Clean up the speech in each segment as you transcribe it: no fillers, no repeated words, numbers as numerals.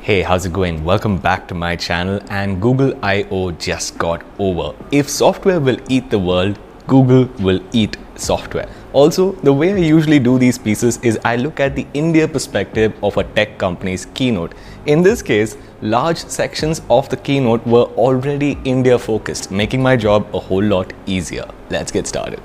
Hey, how's it going? Welcome back to my channel. And Google I/O just got over. If software will eat the world, Google will eat software. Also, the way I usually do these pieces is I look at the India perspective of a tech company's keynote. In this case, large sections of the keynote were already India focused, making my job a whole lot easier. Let's get started.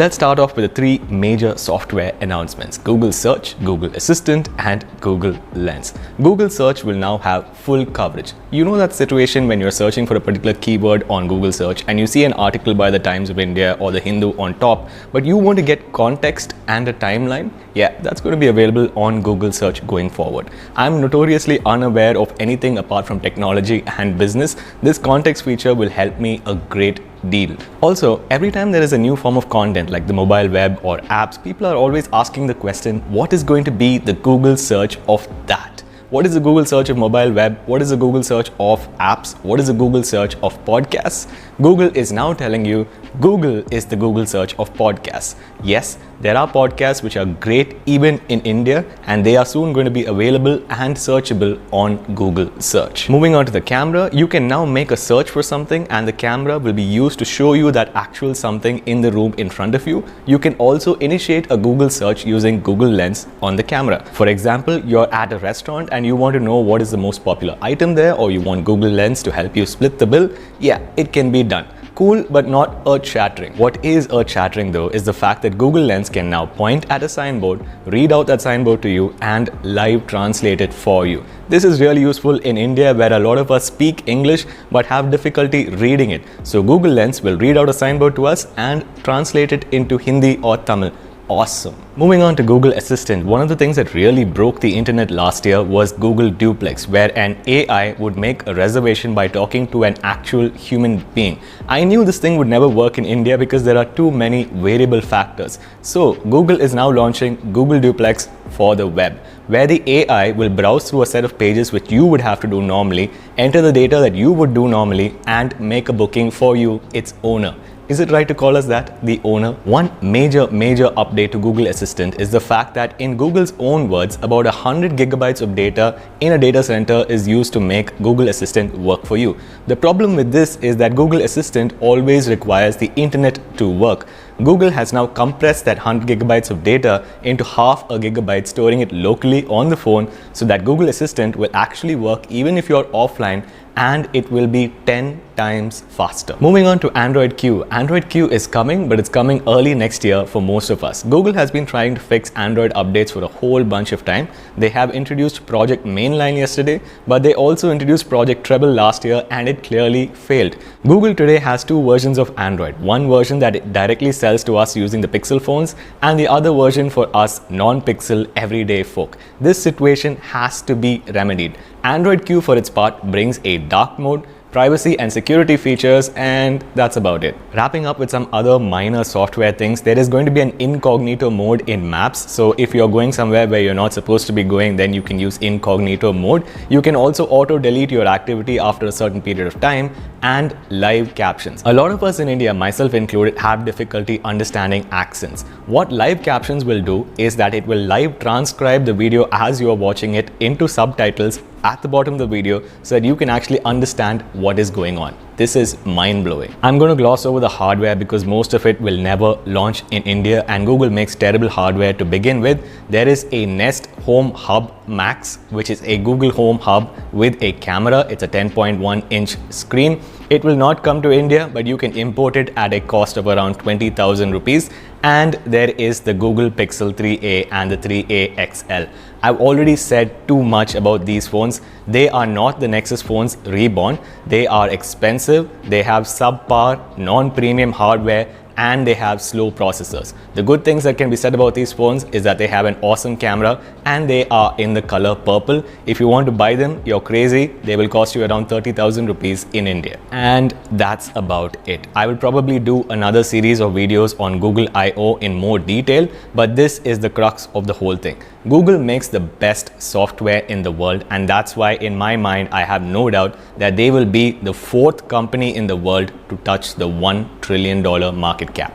Let's start off with the three major software announcements: Google Search, Google Assistant, and Google Lens. Google Search will now have full coverage. You know that situation when you're searching for a particular keyword on Google Search and you see an article by the Times of India or the Hindu on top, but you want to get context and a timeline? Yeah, that's going to be available on Google Search going forward. I'm notoriously unaware of anything apart from technology and business. This context feature will help me a great deal. Also, every time there is a new form of content like the mobile web or apps, people are always asking the question, what is going to be the Google search of that? What is the Google search of mobile web? What is the Google search of apps? What is the Google search of podcasts? Google is now telling you Google is the Google search of podcasts. Yes, there are podcasts which are great even in India, and they are soon going to be available and searchable on Google Search. Moving on to the camera, you can now make a search for something and the camera will be used to show you that actual something in the room in front of you. You can also initiate a Google search using Google Lens on the camera. For example, you're at a restaurant and you want to know what is the most popular item there, or you want Google Lens to help you split the bill. Yeah, it can be done. Cool, but not earth-shattering. What is earth-shattering though is the fact that Google Lens can now point at a signboard, read out that signboard to you, and live translate it for you. This is really useful in India, where a lot of us speak English but have difficulty reading it. So Google Lens will read out a signboard to us and translate it into Hindi or Tamil. Awesome. Moving on to Google Assistant, one of the things that really broke the internet last year was Google Duplex, where an AI would make a reservation by talking to an actual human being. I knew this thing would never work in India because there are too many variable factors. So Google is now launching Google Duplex for the web, where the AI will browse through a set of pages which you would have to do normally, enter the data that you would do normally, and make a booking for you, its owner. Is it right to call us that, the owner? One major update to Google Assistant is the fact that, in Google's own words, about 100 gigabytes of data in a data center is used to make Google Assistant work for you. The problem with this is that Google Assistant always requires the internet to work. Google has now compressed that 100 gigabytes of data into half a gigabyte, storing it locally on the phone, so that Google Assistant will actually work even if you're offline, and it will be 10 times faster. Moving on to Android Q. Android Q is coming, but it's coming early next year for most of us. Google has been trying to fix Android updates for a whole bunch of time. They have introduced Project Mainline yesterday, but they also introduced Project Treble last year, and it clearly failed. Google today has two versions of Android. One version that it directly sells to us using the Pixel phones, and the other version for us non-Pixel everyday folk. This situation has to be remedied. Android Q, for its part, brings a dark mode, privacy and security features, and that's about it. Wrapping up with some other minor software things, there is going to be an incognito mode in Maps. So if you're going somewhere where you're not supposed to be going, then you can use incognito mode. You can also auto delete your activity after a certain period of time, and live captions. A lot of us in India, myself included, have difficulty understanding accents. What live captions will do is that it will live transcribe the video as you are watching it into subtitles at the bottom of the video, so that you can actually understand what is going on. This is mind-blowing. I'm going to gloss over the hardware because most of it will never launch in India, and Google makes terrible hardware to begin with. There is a Nest Home Hub Max, which is a Google Home Hub with a camera. It's a 10.1-inch screen. It will not come to India, but you can import it at a cost of around 20,000 rupees. And there is the Google Pixel 3a and the 3a XL. I've already said too much about these phones. They are not the Nexus phones reborn. They are expensive. They have subpar, non-premium hardware, and they have slow processors. The good things that can be said about these phones is that they have an awesome camera, and they are in the color purple. If you want to buy them, you're crazy. They will cost you around 30,000 rupees in India. And that's about it. I will probably do another series of videos on Google I/O in more detail, but this is the crux of the whole thing. Google makes the best software in the world, and that's why in my mind I have no doubt that they will be the fourth company in the world to touch the $1 trillion market cap.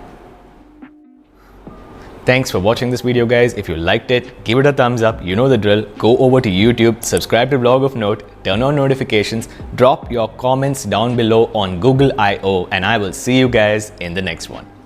Thanks for watching this video, guys. If you liked it, give it a thumbs up. You know the drill. Go over to YouTube, subscribe to Blog of Note, turn on notifications, drop your comments down below on Google I/O, and I will see you guys in the next one.